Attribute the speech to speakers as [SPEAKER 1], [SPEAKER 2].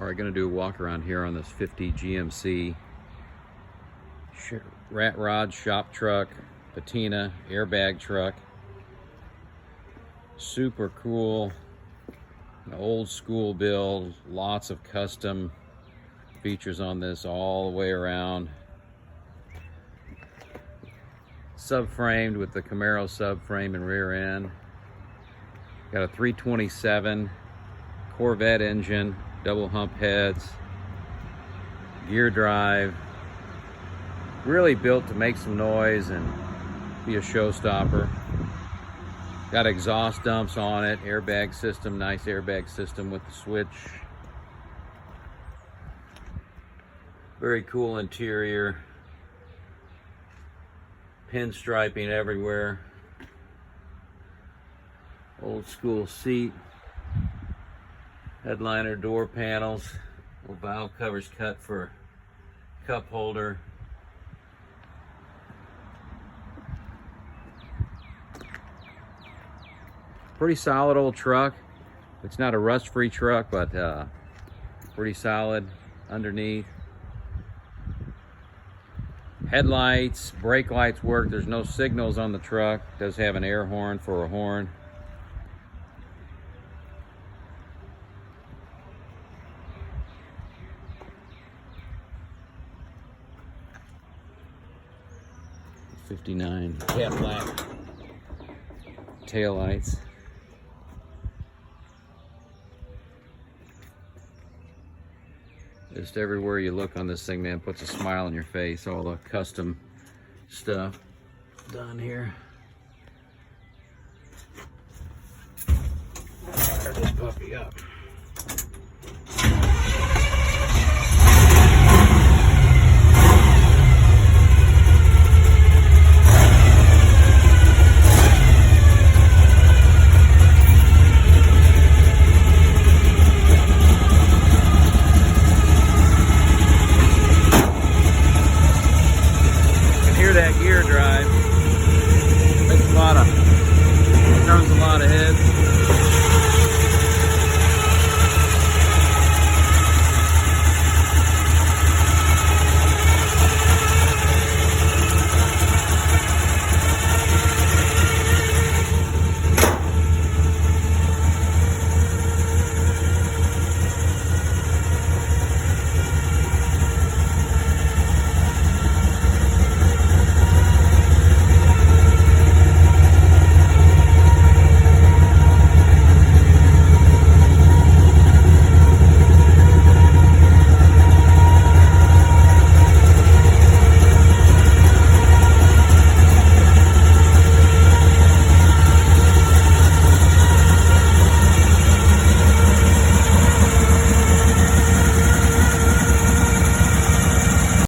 [SPEAKER 1] All right, gonna do a walk around here on this 50 GMC Ratrod shop truck, Patina airbag truck. Super cool, an old school build, lots of custom features on this all the way around. Subframed with the Camaro subframe and rear end. Got a 327 Corvette engine, double hump heads, gear drive. Really built to make some noise and be a showstopper. Got exhaust dumps on it, airbag system, nice airbag system with the switch. Very cool interior. Pinstriping everywhere. Old school seat. Headliner door panels. Little valve covers cut for cup holder. Pretty solid old truck. It's not a rust-free truck, but pretty solid underneath. Headlights, brake lights work. There's no signals on the truck. It does have an air horn for a horn. '59 Cadillac taillights. Just everywhere you look on this thing, man, puts a smile on your face. All the custom stuff done here. Fire this puppy up.